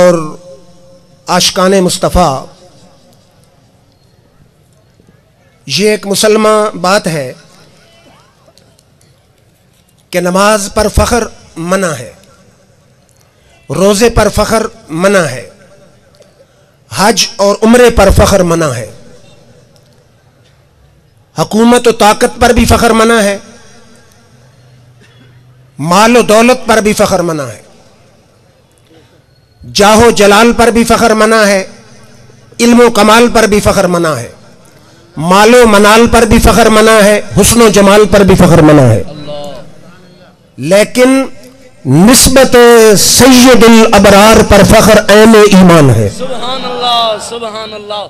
और आशिकाने मुस्तफ़ा, ये एक मुसलमान बात है कि नमाज पर फ़ख्र मना है, रोज़े पर फ़ख्र मना है, हज और उम्रे पर फ़ख्र मना है, हुकूमत और ताकत पर भी फ़ख्र मना है, माल और दौलत पर भी फ़ख्र मना है, जाहो जलाल पर भी फ़ख्र मना है, इल्मो कमाल पर भी फ़ख्र मना है, मालो मनाल पर भी फ़ख्र मना है, हुस्नो जमाल पर भी फ़ख्र मना है। लेकिन निस्बत सैयदुल अबरार पर फ़ख्र ऐन ईमान है। सुभान अल्लाह, सुभान अल्लाह।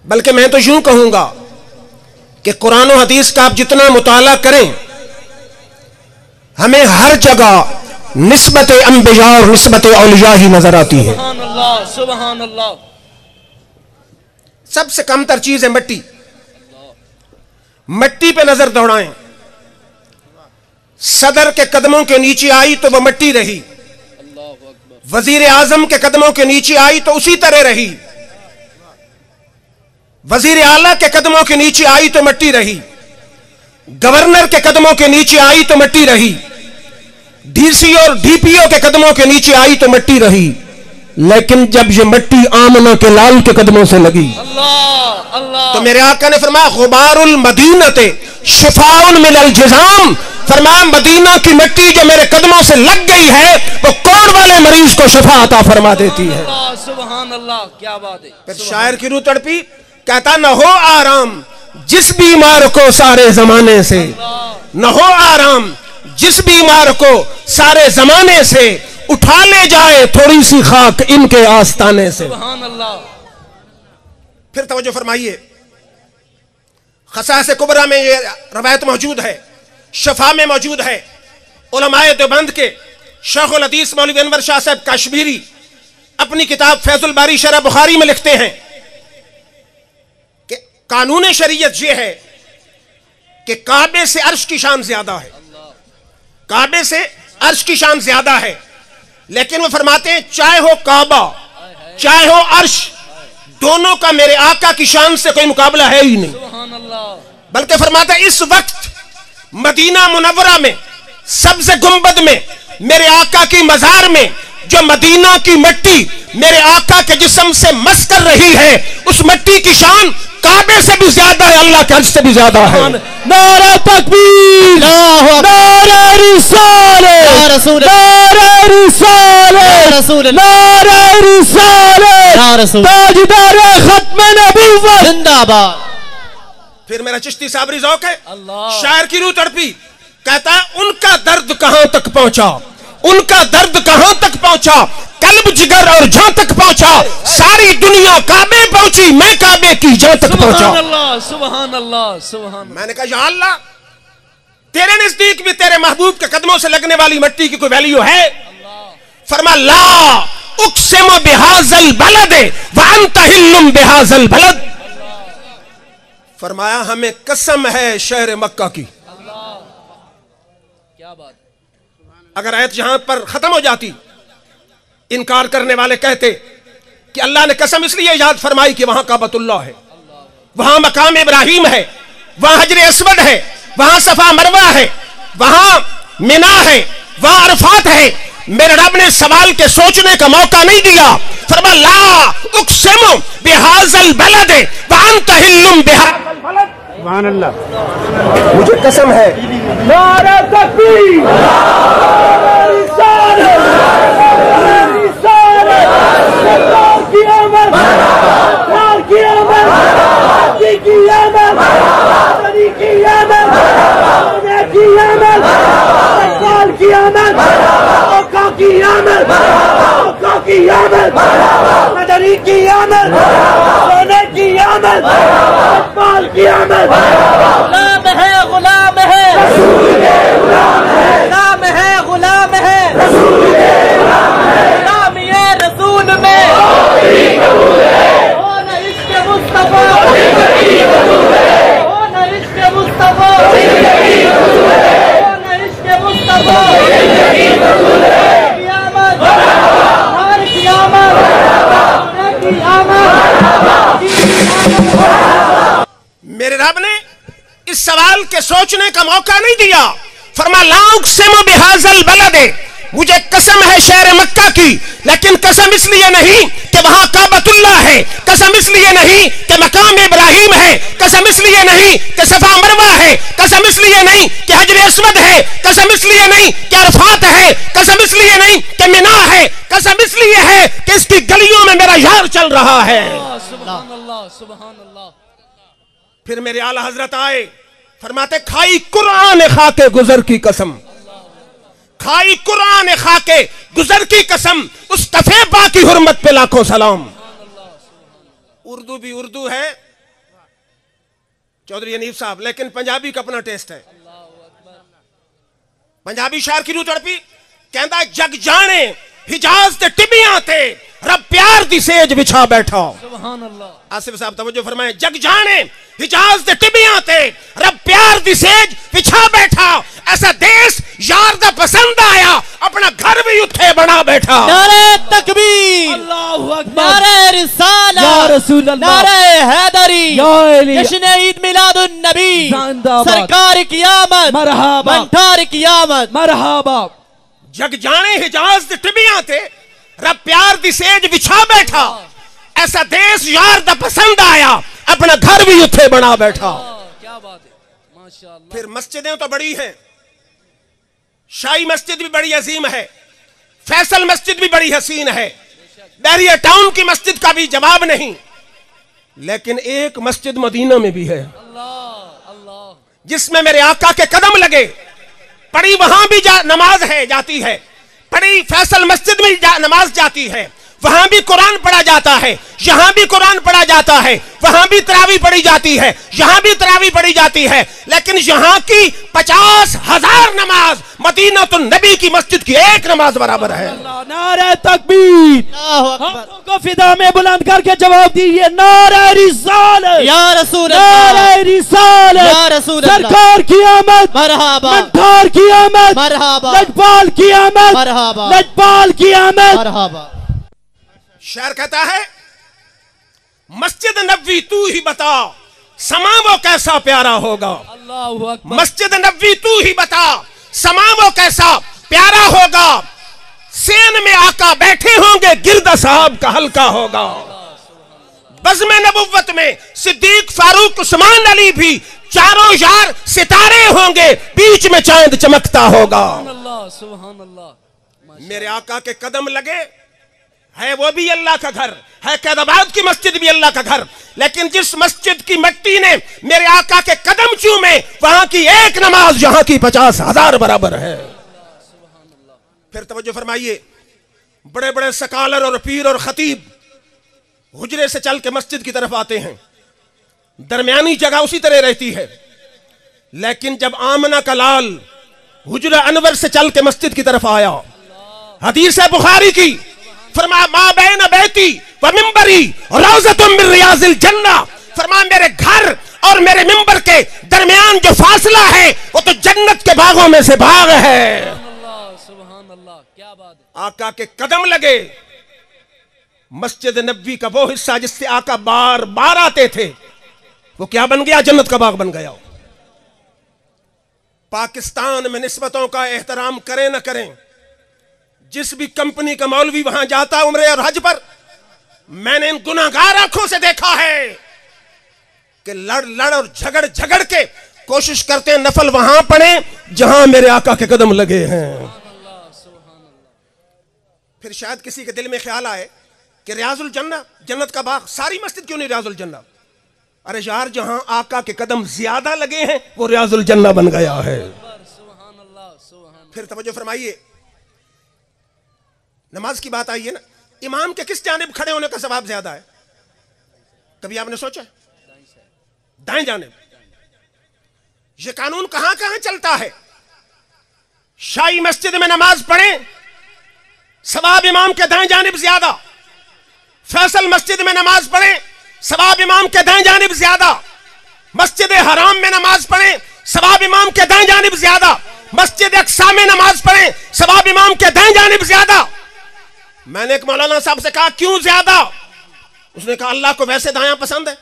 बल्कि मैं तो यूं कहूंगा कि कुरान और हदीस का आप जितना मुताला करें, हमें हर जगह निस्बत अंबिया और निस्बत औलिया ही नजर आती है। सुभान अल्लाह, सुभान अल्लाह। सबसे कमतर चीज है मिट्टी। मिट्टी पे नजर दौड़ाएं, सदर के कदमों के नीचे आई तो वह मिट्टी रही, वजीर आजम के कदमों के नीचे आई तो उसी तरह रही, वजीर आला के कदमों के नीचे आई तो मिट्टी रही, गवर्नर के कदमों के नीचे आई तो मिट्टी रही, डीसी और डीपीओ के कदमों के नीचे आई तो मिट्टी रही। लेकिन जब ये मिट्टी आमना के लाल के कदमों से लगी, अल्लाह अल्लाह, तो मेरे आका ने फरमाया गुबारुल मदीनते शिफाउन मिनल जिज़ाम, फरमाया मदीना की मिट्टी जो मेरे कदमों से लग गई है वो कोढ़ वाले मरीज को शिफा अता फरमा देती है। सुभान अल्लाह, क्या बात है। फिर शायर की रूह तड़पी, कहता न हो आराम जिस बीमार को सारे जमाने से, न हो आराम जिस बीमार को सारे जमाने से, उठा ले जाए थोड़ी सी खाक इनके आस्ताने से। सुभान अल्लाह। फिर तवज्जो फरमाइए, खसास कुबरा में ये रवायत मौजूद है, शफा में मौजूद है। उलमाए देवबंद के शेखुल हदीस मौलवी अनवर शाह साहब कश्मीरी अपनी किताब फैजुल बारी शरह बुखारी में लिखते हैं कि कानून शरीयत ये है कि काबे से अर्श की शान ज्यादा है, काबे से अर्श की शान ज्यादा है। लेकिन वो फरमाते हैं चाहे हो काबा चाहे हो अर्श, दोनों का मेरे आका की शान से कोई मुकाबला है ही नहीं। बल्कि फरमाता है इस वक्त मदीना मुनव्वरा में सब्ज़ गुंबद में मेरे आका की मजार में जो मदीना की मिट्टी मेरे आका के जिस्म से मस कर रही है, उस मिट्टी की शान काबे से भी ज्यादा है, अल्लाह के अर्श से भी ज्यादा है। नारा तकबीर, नारा रिसालत, नारा रिसालत, नारा रिसालत, ताजदार खत्म नबुव्वत जिंदाबाद। फिर मेरा चिश्ती साबरी ज़ौक़ है, शायर की रूह तड़पी, कहता है उनका दर्द कहां तक पहुंचा, उनका दर्द कहां तक पहुंचा, कल्ब जिगर और जान तक पहुंचा, सारी दुनिया काबे पहुंची, मैं काबे की जान तक पहुंचा। सुभान अल्लाह, सुभान अल्लाह, सुभान। मैंने कहा या अल्लाह, तेरे नजदीक भी तेरे महबूब के कदमों से लगने वाली मिट्टी की कोई वैल्यू है? फरमा ला उक़सिमु बिहाज़ल बलद व अंत हिल्लुम बिहाज़ल बलद, फरमाया हमें कसम है शहर मक्का की। क्या बात। अगर आयत यहां पर खत्म हो जाती, इनकार करने वाले कहते कि अल्लाह ने कसम इसलिए याद फरमाई कि वहां काबतुल्लाह है, वहां मकाम इब्राहिम है, वहां हजर अस्वद है, वहां सफा मरवा है, वहां मिना है, वहां अरफात है। मेरे रब ने सवाल के सोचने का मौका नहीं दिया। फरमा ला उक़सिमु बिहाज़ल बलद व अंत हिल्लुम बिहाज़ल बलद। सुभान अल्लाह, मुझे कसम है। नारा तकबीर, मदनी की आमद, सोने की आमद, इकबाल की आमद। गुलाम है, गुलाम है, रसूल के गुलाम है, नाम है गुलाम है, रसूल के गुलाम है, नाम ये रसूल में कबूल है, हो न इश्क़ मुस्तफ़ा जिंदगी कबूल है, हो न इश्क़ मुस्तफ़ा जिंदगी कबूल है, हो न इश्क़ मुस्तफ़ा जिंदगी कबूल है। चल के सोचने का मौका नहीं दिया। फरमा ला उक़सिमु बिहाज़ल बलदे, मुझे कसम है शहर मक्का की, लेकिन कसम इसलिए नहीं कि वहां काबतुल्लाह है, कसम इसलिए नहीं कि मकाम इब्राहिम है, कसम इसलिए नहीं कि सफा मरवा है, कसम इसलिए नहीं कि हजर अस्वद है, कसम इसलिए नहीं कि अरफात है, कसम इसलिए नहीं कि मिना है, कसम इसलिए है कि इसकी गलियों में मेरा यार चल रहा है। सुभान अल्लाह, सुभान अल्लाह। फिर मेरे आला हजरत आए, फरमाते खाई कुरान खा के गुजर की कसम, खाई कुरान खा के गुजर की कसम, उस कफे बा की हुर्मत पे लाखों सलाम। उर्दू भी उर्दू है चौधरी हनीफ साहब, लेकिन पंजाबी का अपना टेस्ट है। पंजाबी शायर की रूह तड़पी, कहता जग जाने हिजाज ते टिबियां थे, रब प्यार दी सेज बिछा बैठा। सुभान अल्लाह। आसिफ साहब तवज्जो फरमाए, जग जाने हिजाज ते टिबियां थे, रब प्यार दी सेज बिछा बैठा, ऐसा देश यार दा पसंद आया, अपना घर भी उत्थे बना बैठा। नारे तकबीर, अल्लाहु अकबर, नारे रिसाला, या रसूल अल्लाह, नारे हैदरी, या अली, जश्न ईद मिलादुन नबी, जिंदाबाद, सरकार की आमद, मरहबा, मंठार की आमद, मरहबा। जग जाने हिजाज ते टिबियां थे, रब प्यार दी सेज बिछा बैठा, ऐसा देश यार दा पसंद आया, अपना घर भी उत्थे बना बैठा। क्या बात है, माशाअल्लाह। फिर मस्जिदें तो बड़ी हैं, शाही मस्जिद भी बड़ी अजीम है, फैसल मस्जिद भी बड़ी हसीन है, बैरिया टाउन की मस्जिद का भी जवाब नहीं, लेकिन एक मस्जिद मदीना में भी है अल्लाह अल्लाह, जिसमें मेरे आका के कदम लगे। पढ़ी वहां भी नमाज है जाती है, पढ़ी फैसल मस्जिद में नमाज जाती है, वहां भी कुरान पढ़ा जाता है, यहां भी कुरान पढ़ा जाता है, वहां भी तरावी पढ़ी जाती है, यहां भी तरावी पढ़ी जाती है, लेकिन यहां की 50,000 नमाज मदीना तो नबी की मस्जिद की एक नमाज बराबर है। नारे तकबीर, हाथों को फिदा में बुलंद करके जवाब दीजिए, नारे रिसालत, या रसूल अल्लाह, नारे रिसालत, या रसूल अल्लाह, सरकार की आमद, मरहबा, मंठार की आमद, मरहबा, लजपाल की आमद, मरहबा, लजपाल की आमद। मरहबा। शायर कहता है मस्जिद नबवी तू ही बता, समा वो कैसा प्यारा होगा। अल्लाहु अकबर, मस्जिद नबवी तू ही बता, समा वो कैसा प्यारा होगा, सेन में आका बैठे होंगे, गिरदा साहब का हल्का होगा। बज़्म नबुव्वत में सिद्दीक फारूक उस्मान अली भी चारों यार सितारे होंगे, बीच में चांद चमकता होगा। अल्लाह सुभान अल्लाह। मेरे आका के कदम लगे है, वो भी अल्लाह का घर है, कैदाबाद की मस्जिद भी अल्लाह का घर, लेकिन जिस मस्जिद की मिट्टी ने मेरे आका के कदम चूमे, वहां की एक नमाज यहां की 50,000 बराबर है। फिर तवज्जो फरमाइए, बड़े बड़े सकालर और पीर और खतीब हुजरे से चल के मस्जिद की तरफ आते हैं, दरमियानी जगह उसी तरह रहती है, लेकिन जब आमना का लाल हुजरा अनवर से चल के मस्जिद की तरफ आया, हदीस है बुखारी की, फरमा मा बैन बैती व मिंबरी रौज़तुम मिन रियाज़िल जन्ना, फरमा मेरे घर और मेरे मिंबर के दरमियान जो फासला है वो तो जन्नत के बागों में से बाग है। सुभान अल्लाह, क्या बात है। आका के कदम लगे, मस्जिद नबवी का वो हिस्सा जिससे आका बार बार आते थे, वो क्या बन गया, जन्नत का बाग बन गया। पाकिस्तान में निस्बतों का एहतराम करें न करें, जिस भी कंपनी का मौलवी वहां जाता उम्रे और हज पर, मैंने इन गुनाहगार आंखों से देखा है कि लड़ लड़ और झगड़ झगड़ के कोशिश करते हैं नफल वहां पड़े जहां मेरे आका के कदम लगे हैं। फिर शायद किसी के दिल में ख्याल आए कि रियाजुल जन्ना, जन्नत का बाग, सारी मस्जिद क्यों नहीं रियाजुल जन्ना? अरे यार, जहां आका के कदम ज्यादा लगे हैं वो रियाजुल जन्ना बन गया है। फिर तवज्जो फरमाइए, नमाज की बात आई है ना, इमाम के किस जानिब खड़े होने का सवाब ज्यादा है? कभी आपने सोचा? दाएं जानिब। ये कानून कहां कहां चलता है? शाही मस्जिद में नमाज पढ़े, सवाब इमाम के दाएं जानिब ज्यादा। फैसल मस्जिद में नमाज पढ़े, सवाब इमाम के दाएं जानिब ज्यादा। मस्जिद हराम में नमाज पढ़े, सवाब इमाम के दाएं जानिब ज्यादा। मस्जिद अक्सा में नमाज पढ़े, सवाब इमाम के दाएं जानिब ज्यादा। मैंने एक मौलाना साहब से कहा क्यों ज्यादा? उसने कहा अल्लाह को वैसे दायां पसंद है।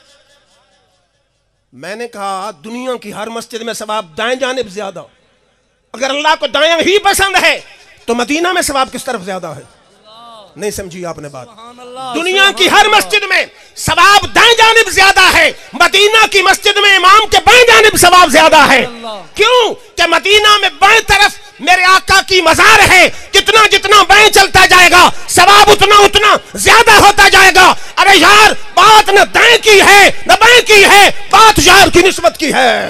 मैंने कहा दुनिया की हर मस्जिद में सवाब दाएं जानिब ज्यादा। अगर अल्लाह को दाएं ही पसंद है तो मदीना में सवाब किस तरफ ज्यादा है? नहीं समझी आपने बात। दुनिया की हर मस्जिद में सवाब दाएं जानिब ज्यादा है, मदीना की मस्जिद में इमाम के बाएं जानिब सवाब ज्यादा है। क्यों? कि मदीना में बाएं तरफ मेरे आका की मज़ार है, कितना जितना बाएं चलता जाएगा सवाब उतना उतना ज्यादा होता जाएगा। अरे यार, बात न दाएं की है न बाएं की है, बात यार की निस्बत की है।